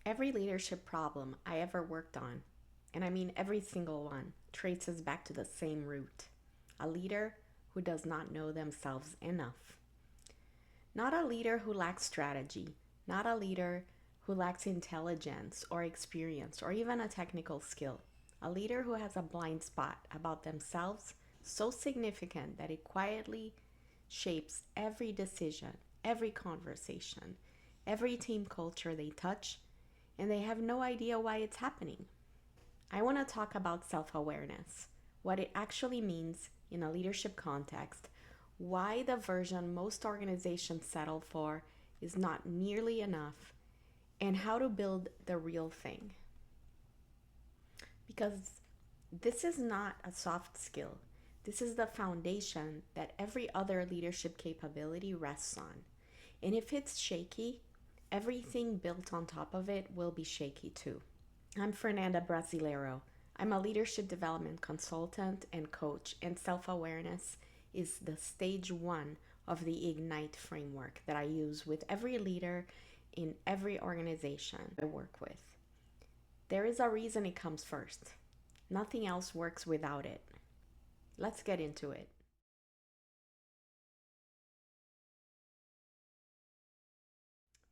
Every leadership problem I ever worked on, and I mean every single one, traces back to the same root: a leader who does not know themselves enough. Not a leader who lacks strategy, not a leader who lacks intelligence or experience or even a technical skill. A leader who has a blind spot about themselves so significant that it quietly shapes every decision, every conversation, every team culture they touch, and they have no idea why it's happening. I want to talk about self awareness, what it actually means in a leadership context, why the version most organizations settle for is not nearly enough, and how to build the real thing. Because this is not a soft skill, this is the foundation that every other leadership capability rests on. And if it's shaky, everything built on top of it will be shaky too. I'm Fernanda Brasileiro. I'm a leadership development consultant and coach, and self awareness is the stage one of the Ignite framework that I use with every leader in every organization I work with. There is a reason it comes first. Nothing else works without it. Let's get into it.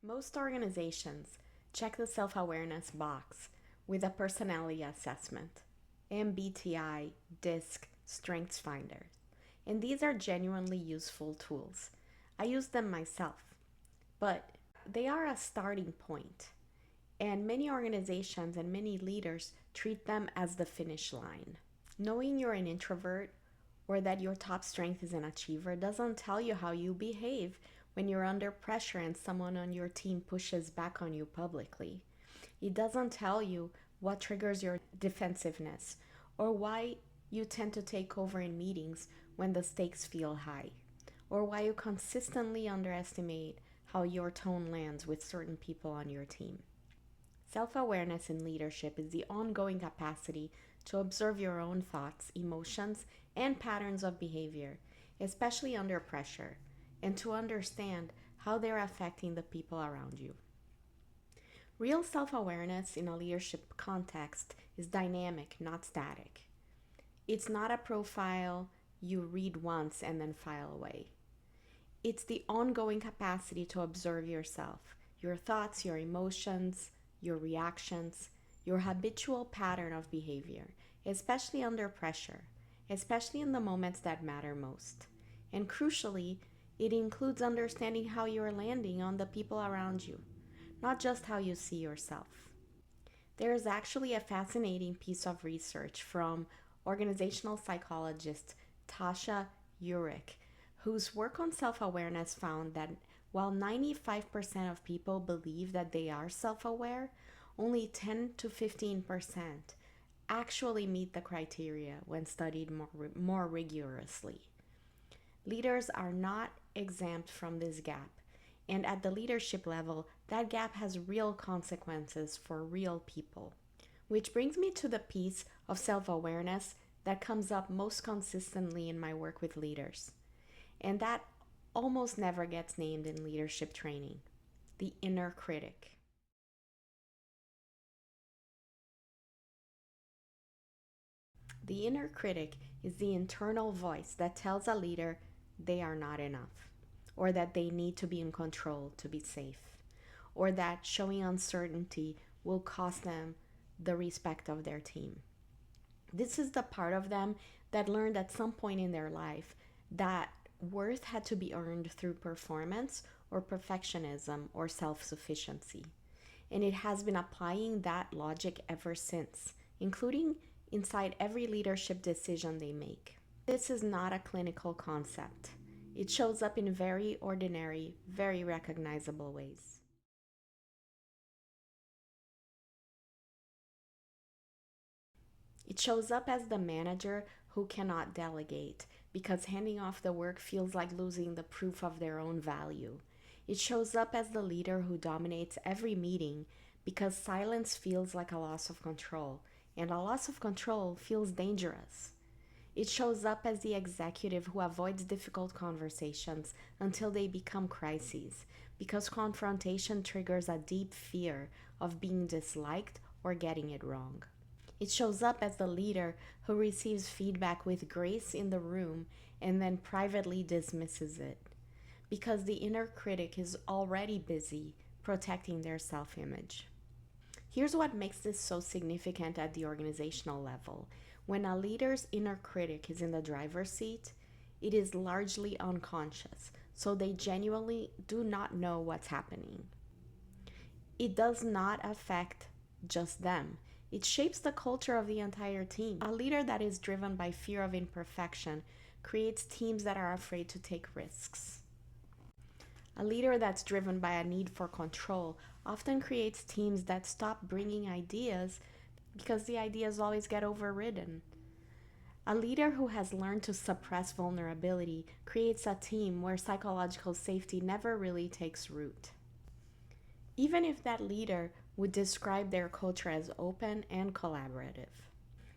Most organizations check the self awareness box with a personality assessment: MBTI, DISC, StrengthsFinder. And these are genuinely useful tools. I use them myself, but they are a starting point. And many organizations and many leaders treat them as the finish line. Knowing you're an introvert or that your top strength is an achiever doesn't tell you how you behave when you're under pressure and someone on your team pushes back on you publicly. It doesn't tell you what triggers your defensiveness or why you tend to take over in meetings when the stakes feel high, or why you consistently underestimate how your tone lands with certain people on your team. Self awareness in leadership is the ongoing capacity to observe your own thoughts, emotions, and patterns of behavior, especially under pressure, and to understand how they're affecting the people around you. Real self awareness in a leadership context is dynamic, not static. It's not a profile you read once and then file away. It's the ongoing capacity to observe yourself, your thoughts, your emotions, your reactions, your habitual pattern of behavior, especially under pressure, especially in the moments that matter most. And crucially, it includes understanding how you're landing on the people around you, not just how you see yourself. There is actually a fascinating piece of research from organizational psychologist Tasha Eurich, whose work on self awareness found that while 95% of people believe that they are self aware, only 10 to 15% actually meet the criteria when studied more rigorously. Leaders are not exempt from this gap, and at the leadership level, that gap has real consequences for real people. Which brings me to the piece of self awareness that comes up most consistently in my work with leaders, and that almost never gets named in leadership training: the inner critic. The inner critic is the internal voice that tells a leader they are not enough, or that they need to be in control to be safe, or that showing uncertainty will cost them the respect of their team. This is the part of them that learned at some point in their life that worth had to be earned through performance or perfectionism or self sufficiency. And it has been applying that logic ever since, including inside every leadership decision they make. This is not a clinical concept. It shows up in very ordinary, very recognizable ways. It shows up as the manager who cannot delegate because handing off the work feels like losing the proof of their own value. It shows up as the leader who dominates every meeting because silence feels like a loss of control, and a loss of control feels dangerous. It shows up as the executive who avoids difficult conversations until they become crises, because confrontation triggers a deep fear of being disliked or getting it wrong. It shows up as the leader who receives feedback with grace in the room and then privately dismisses it, because the inner critic is already busy protecting their self image. Here's what makes this so significant at the organizational level. When a leader's inner critic is in the driver's seat, it is largely unconscious, so they genuinely do not know what's happening. It does not affect just them. It shapes the culture of the entire team. A leader that is driven by fear of imperfection creates teams that are afraid to take risks. A leader that's driven by a need for control often creates teams that stop bringing ideas because the ideas always get overridden. A leader who has learned to suppress vulnerability creates a team where psychological safety never really takes root. Even if that leader would describe their culture as open and collaborative.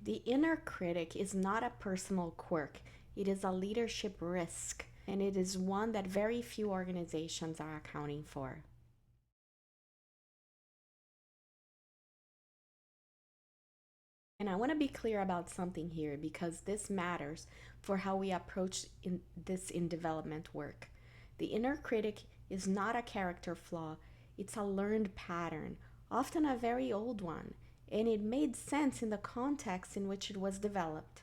The inner critic is not a personal quirk, it is a leadership risk, and it is one that very few organizations are accounting for. And I want to be clear about something here because this matters for how we approach this in development work. The inner critic is not a character flaw, it's a learned pattern, often a very old one, and it made sense in the context in which it was developed.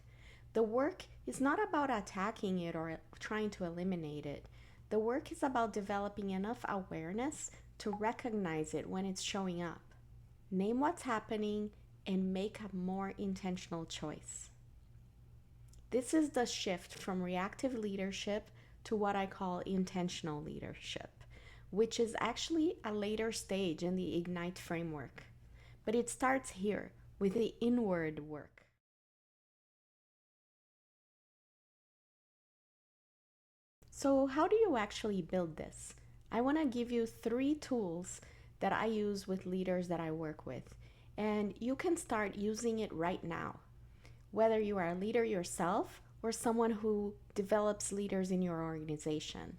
The work is not about attacking it or trying to eliminate it. The work is about developing enough awareness to recognize it when it's showing up. Name what's happening and make a more intentional choice. This is the shift from reactive leadership to what I call intentional leadership, which is actually a later stage in the Ignite framework. But it starts here with the inward work. So, how do you actually build this? I want to give you 3 tools that I use with leaders that I work with, and you can start using it right now. Whether you are a leader yourself or someone who develops leaders in your organization.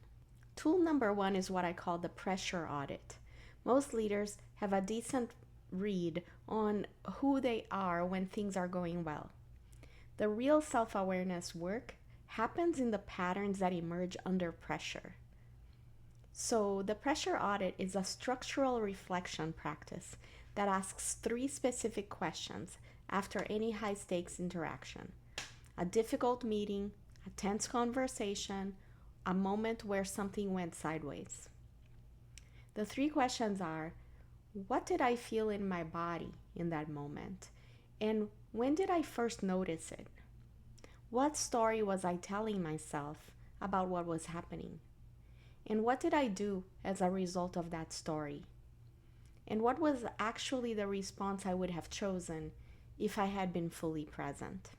Tool number 1 is what I call the pressure audit. Most leaders have a decent read on who they are when things are going well. The real self-awareness work happens in the patterns that emerge under pressure. So, the pressure audit is a structural reflection practice that asks 3 specific questions after any high-stakes interaction: a difficult meeting, a tense conversation, a moment where something went sideways. The 3 questions are: what did I feel in my body in that moment? And when did I first notice it? What story was I telling myself about what was happening? And what did I do as a result of that story? And what was actually the response I would have chosen if I had been fully present?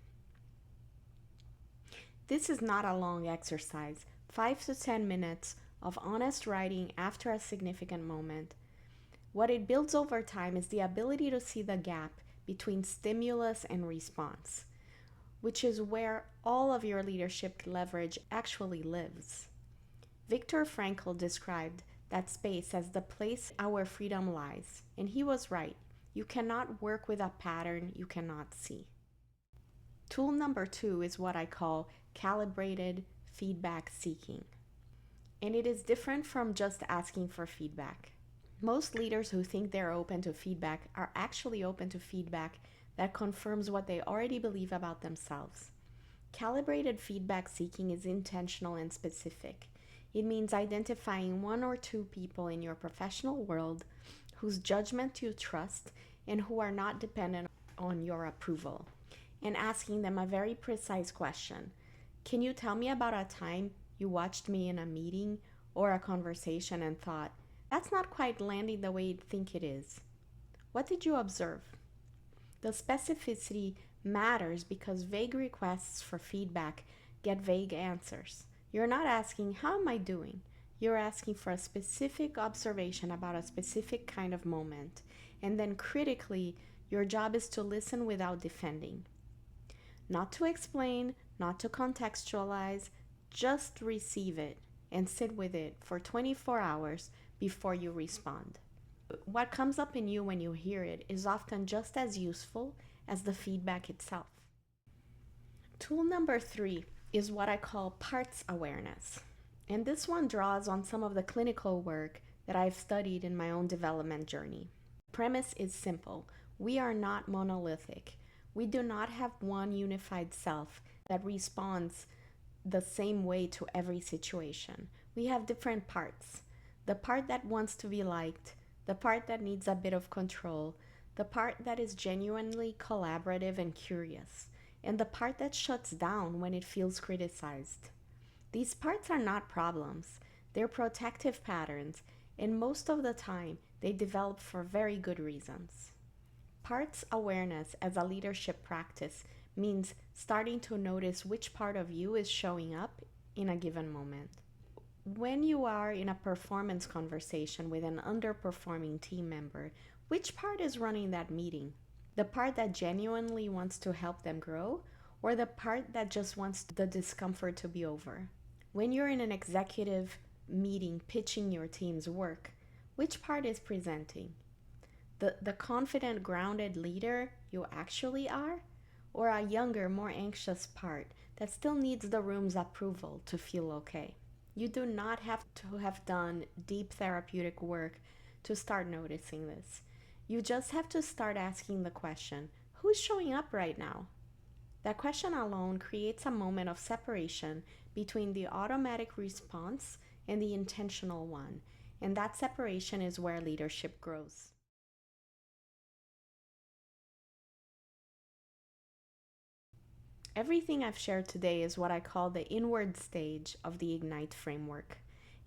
This is not a long exercise, 5 to 10 minutes of honest writing after a significant moment. What it builds over time is the ability to see the gap between stimulus and response, which is where all of your leadership leverage actually lives. Viktor Frankl described that space as the place our freedom lies, and he was right. You cannot work with a pattern you cannot see. Tool number 2 is what I call calibrated feedback seeking, and it is different from just asking for feedback. Most leaders who think they're open to feedback are actually open to feedback that confirms what they already believe about themselves. Calibrated feedback seeking is intentional and specific. It means identifying 1 or 2 people in your professional world whose judgment you trust and who are not dependent on your approval, and asking them a very precise question. Can you tell me about a time you watched me in a meeting or a conversation and thought, that's not quite landing the way you think it is? What did you observe? The specificity matters because vague requests for feedback get vague answers. You're not asking, how am I doing? You're asking for a specific observation about a specific kind of moment. And then critically, your job is to listen without defending. Not to explain, not to contextualize, just receive it and sit with it for 24 hours before you respond. What comes up in you when you hear it is often just as useful as the feedback itself. Tool number 3 is what I call parts awareness. And this one draws on some of the clinical work that I've studied in my own development journey. The premise is simple. We are not monolithic. We do not have one unified self that responds the same way to every situation. We have different parts. The part that wants to be liked, the part that needs a bit of control, the part that is genuinely collaborative and curious, and the part that shuts down when it feels criticized. These parts are not problems. They're protective patterns, and most of the time, they develop for very good reasons. Parts awareness as a leadership practice means starting to notice which part of you is showing up in a given moment. When you are in a performance conversation with an underperforming team member, which part is running that meeting? The part that genuinely wants to help them grow, or the part that just wants the discomfort to be over? When you're in an executive meeting pitching your team's work, which part is presenting? The confident, grounded leader you actually are, or a younger, more anxious part that still needs the room's approval to feel okay? You do not have to have done deep therapeutic work to start noticing this. You just have to start asking the question, who's showing up right now? That question alone creates a moment of separation between the automatic response and the intentional one, and that separation is where leadership grows. Everything I've shared today is what I call the inward stage of the Ignite framework.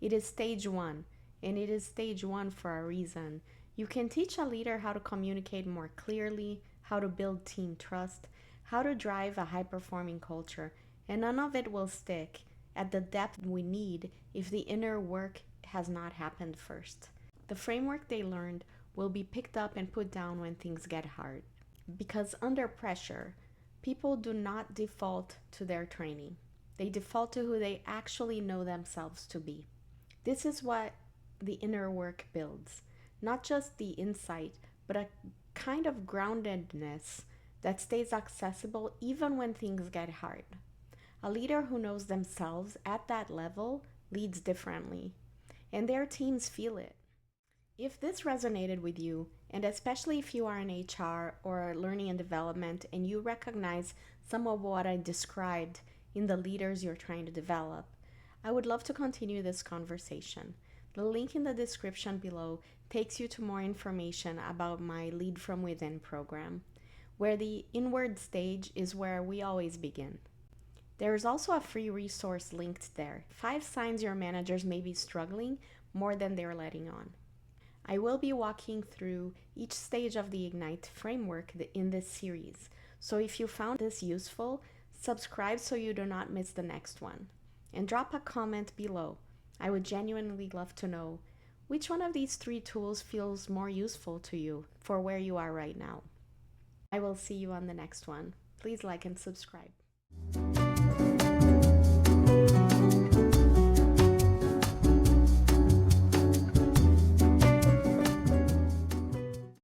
It is stage 1, and it is stage 1 for a reason. You can teach a leader how to communicate more clearly, how to build team trust, how to drive a high-performing culture, and none of it will stick at the depth we need if the inner work has not happened first. The framework they learned will be picked up and put down when things get hard. Because under pressure, people do not default to their training. They default to who they actually know themselves to be. This is what the inner work builds. Not just the insight, but a kind of groundedness that stays accessible even when things get hard. A leader who knows themselves at that level leads differently, and their teams feel it. If this resonated with you, and especially if you are in HR or learning and development and you recognize some of what I described in the leaders you're trying to develop, I would love to continue this conversation. The link in the description below takes you to more information about my Lead from Within program, where the inward stage is where we always begin. There is also a free resource linked there, 5 signs your managers may be struggling more than they're letting on. I will be walking through each stage of the Ignite framework in this series, so if you found this useful, subscribe so you do not miss the next one. And drop a comment below. I would genuinely love to know which one of these 3 tools feels more useful to you for where you are right now. I will see you on the next one. Please like and subscribe.